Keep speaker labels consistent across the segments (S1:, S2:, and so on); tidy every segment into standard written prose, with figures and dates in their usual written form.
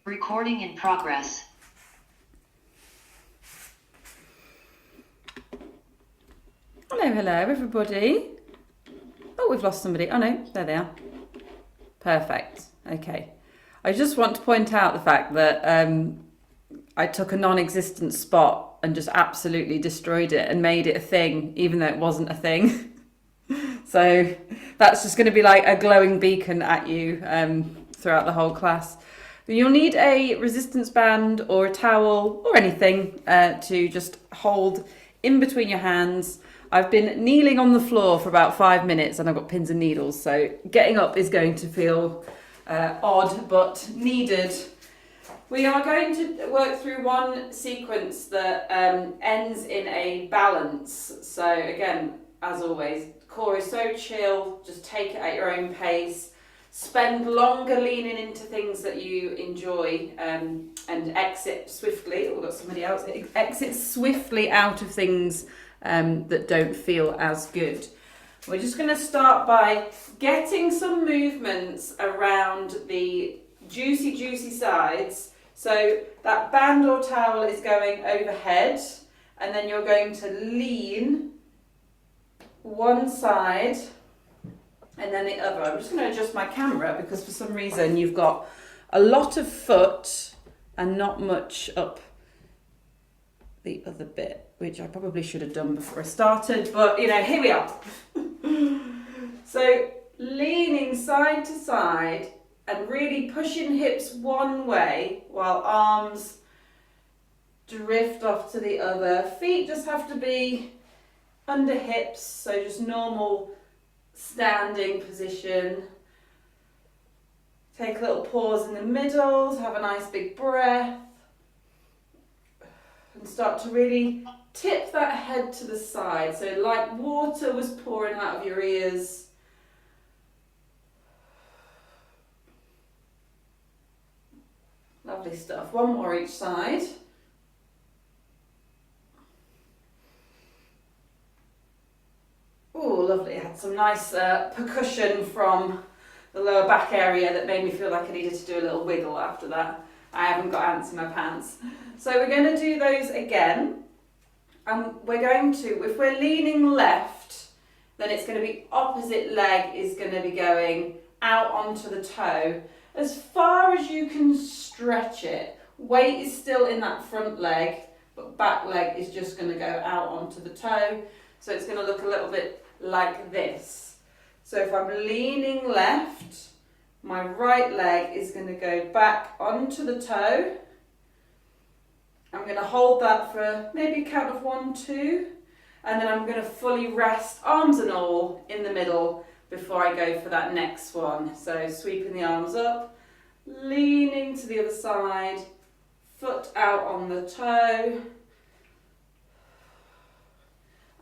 S1: Recording in progress.
S2: Hello everybody. Oh, we've lost somebody. Oh no, there they are. Perfect. Okay. I just want to point out the fact that I took a non-existent spot and just absolutely destroyed it and made it a thing, even though it wasn't a thing. So that's just going to be like a glowing beacon at you throughout the whole class. You'll need a resistance band or a towel or anything to just hold in between your hands. I've been kneeling on the floor for about 5 minutes and I've got pins and needles, so getting up is going to feel odd but needed. We are going to work through one sequence that ends in a balance. So again, as always, core is so chill, just take it at your own pace. Spend longer leaning into things that you enjoy and exit swiftly. Oh, we've got somebody else. Exit swiftly out of things that don't feel as good. We're just going to start by getting some movements around the juicy sides. So that band or towel is going overhead, and then you're going to lean one side and then the other. I'm just going to adjust my camera because for some reason you've got a lot of foot and not much up the other bit, which I probably should have done before I started, but you know, here we are. So leaning side to side and really pushing hips one way while arms drift off to the other. Feet just have to be under hips, so just normal standing position. Take a little pause in the middle to have a nice big breath and start to really tip that head to the side, so like water was pouring out of your ears. Lovely stuff. One more each side. Oh, lovely. I had some nice percussion from the lower back area that made me feel like I needed to do a little wiggle after that. I haven't got ants in my pants. So we're going to do those again. And we're going to, if we're leaning left, then it's going to be opposite leg is going to be going out onto the toe. As far as you can stretch it. Weight is still in that front leg, but back leg is just going to go out onto the toe. So it's going to look a little bit like this. So if I'm leaning left, my right leg is going to go back onto the toe. I'm going to hold that for maybe a count of 1, 2, and then I'm going to fully rest, arms and all, in the middle before I go for that next one. So sweeping the arms up, leaning to the other side, foot out on the toe,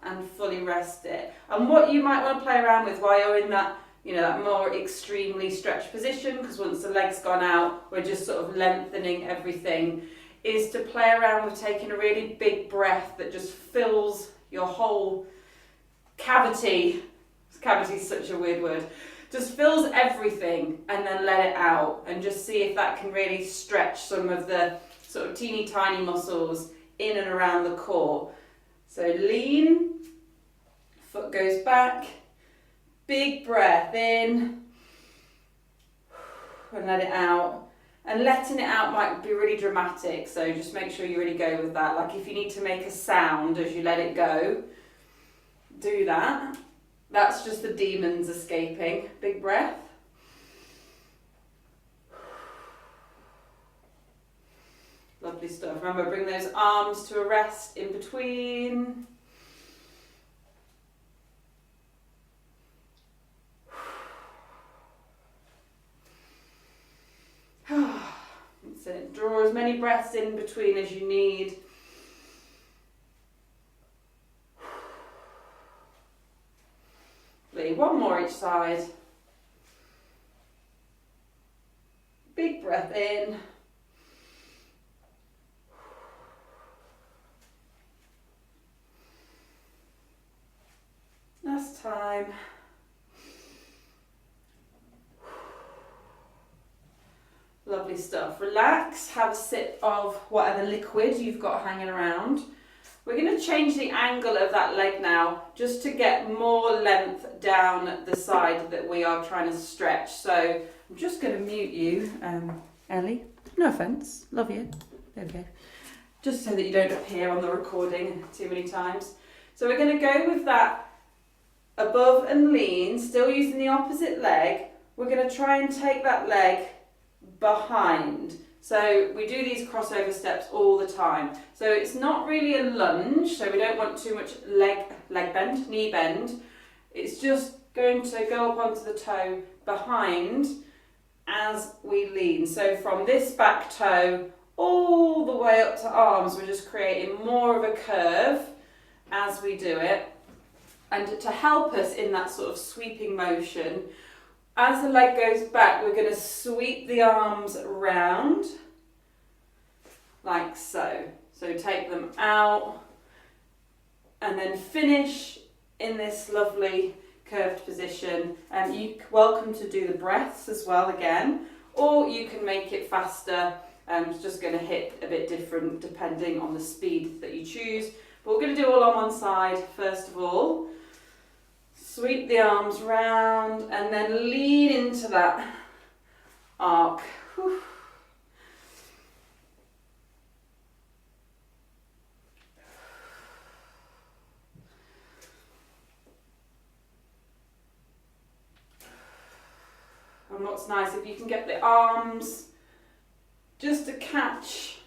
S2: and fully rest it. And what you might want to play around with while you're in that, you know, that more extremely stretched position, because once the leg's gone out, we're just sort of lengthening everything, is to play around with taking a really big breath that just fills your whole cavity. Cavity is such a weird word. Just fills everything and then let it out and just see if that can really stretch some of the sort of teeny tiny muscles in and around the core. So lean, foot goes back, big breath in and let it out. And letting it out might be really dramatic, so just make sure you really go with that. Like if you need to make a sound as you let it go, do that. That's just the demons escaping. Big breath. Lovely stuff. Remember, bring those arms to a rest in between. That's it. Draw as many breaths in between as you need. One more each side. Big breath in. Last time. Lovely stuff. Relax, have a sip of whatever liquid you've got hanging around. We're going to change the angle of that leg now, just to get more length down the side that we are trying to stretch. So I'm just going to mute you, Ellie. No offence, love you. There we go. Just so that you don't appear on the recording too many times. So we're going to go with that above and lean, still using the opposite leg. We're going to try and take that leg behind. So we do these crossover steps all the time. So it's not really a lunge, so we don't want too much leg bend, knee bend. It's just going to go up onto the toe behind as we lean. So from this back toe all the way up to arms, we're just creating more of a curve as we do it. And to help us in that sort of sweeping motion, as the leg goes back, we're going to sweep the arms round, like so. So take them out, and then finish in this lovely curved position. You're welcome to do the breaths as well again, or you can make it faster. It's just going to hit a bit different depending on the speed that you choose. But we're going to do all on one side first of all. Sweep the arms round and then lean into that arc. Whew. And what's nice, if you can get the arms just to catch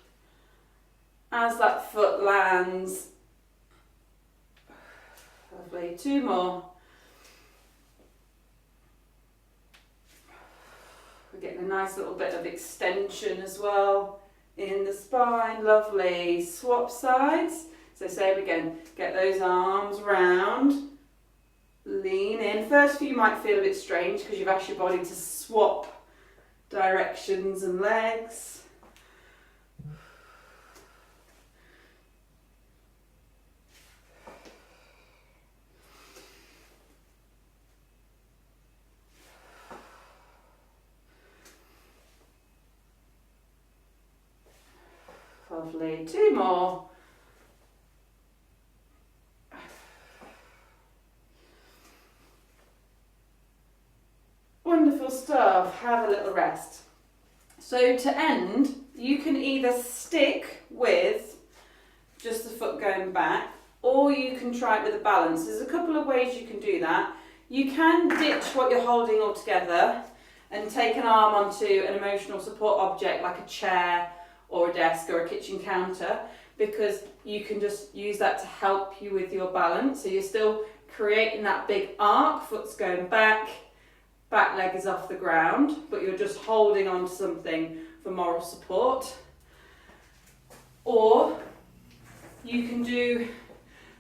S2: as that foot lands. Lovely, 2 more. We're getting a nice little bit of extension as well in the spine. Lovely. Swap sides. So same again, get those arms round, lean in. First few might feel a bit strange because you've asked your body to swap directions and legs. Lovely, 2 more. Wonderful stuff, have a little rest. So to end, you can either stick with just the foot going back, or you can try it with a balance. There's a couple of ways you can do that. You can ditch what you're holding altogether and take an arm onto an emotional support object like a chair or a desk or a kitchen counter, because you can just use that to help you with your balance. So you're still creating that big arc, foot's going back, back leg is off the ground, but you're just holding on to something for moral support. Or you can do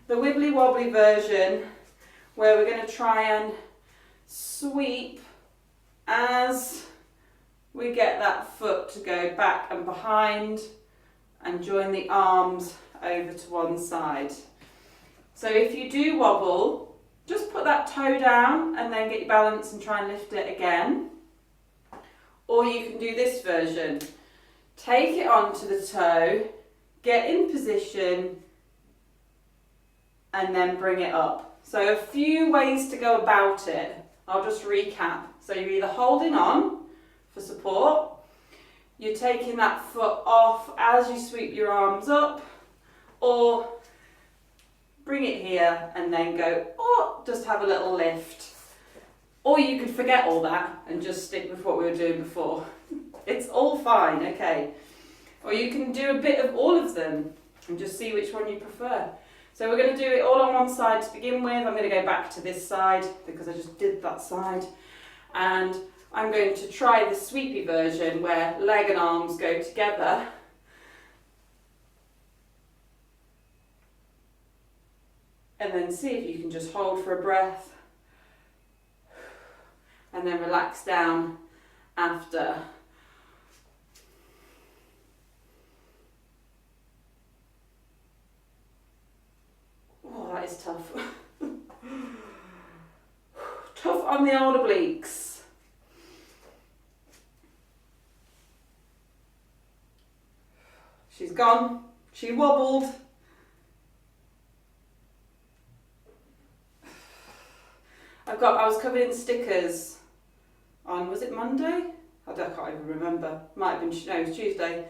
S2: the wibbly wobbly version where we're going to try and sweep as we get that foot to go back and behind and join the arms over to one side. So if you do wobble, just put that toe down and then get your balance and try and lift it again. Or you can do this version. Take it onto the toe, get in position, and then bring it up. So a few ways to go about it. I'll just recap. So you're either holding on for support, you're taking that foot off as you sweep your arms up, or bring it here and then go, or just have a little lift. Or you could forget all that and just stick with what we were doing before. It's all fine, okay. Or you can do a bit of all of them and just see which one you prefer. So we're going to do it all on one side to begin with. I'm going to go back to this side because I just did that side. And I'm going to try the sweepy version where leg and arms go together. And then see if you can just hold for a breath. And then relax down after. Oh, that is tough. Tough on the old obliques. She's gone. She wobbled. I was covered in stickers on, was it Monday? I can't even remember. Might have been, no, it was Tuesday.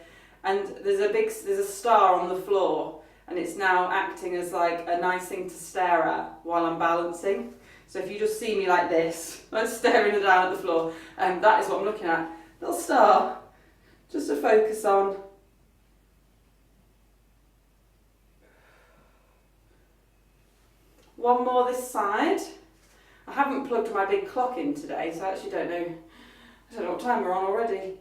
S2: And there's a star on the floor, and it's now acting as like a nice thing to stare at while I'm balancing. So if you just see me like this, like staring down at the floor, that is what I'm looking at. Little star, just to focus on. One more this side. I haven't plugged my big clock in today, so I actually don't know what time we're on already.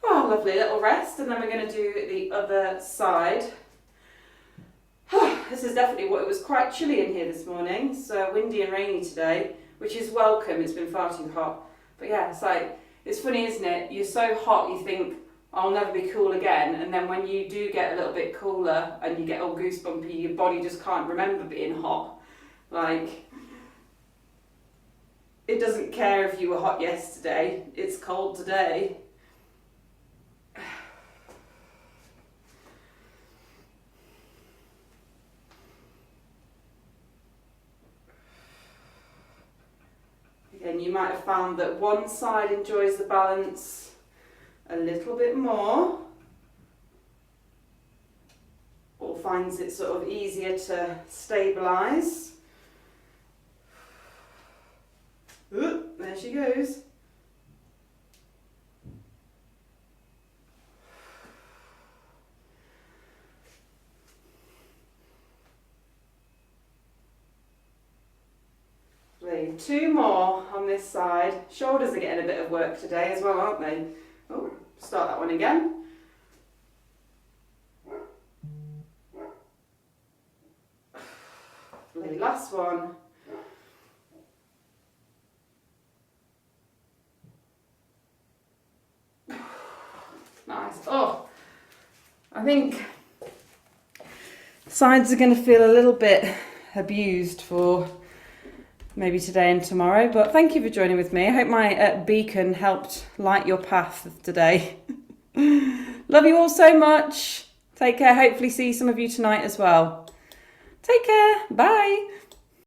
S2: Oh, lovely little rest, and then we're going to do the other side. This is definitely what it was quite chilly in here this morning, so windy and rainy today, which is welcome. It's been far too hot. But yeah, it's funny, isn't it? You're so hot, you think, I'll never be cool again, and then when you do get a little bit cooler and you get all goosebumpy, your body just can't remember being hot. Like, it doesn't care if you were hot yesterday, it's cold today. Again, you might have found that one side enjoys the balance a little bit more, or finds it sort of easier to stabilise. There she goes. Two more on this side. Shoulders are getting a bit of work today as well, aren't they? Oh, start that one again. The last one. Nice. Oh, I think sides are going to feel a little bit abused for maybe today and tomorrow, but thank you for joining with me. I hope my beacon helped light your path today. Love you all so much. Take care. Hopefully see some of you tonight as well. Take care. Bye.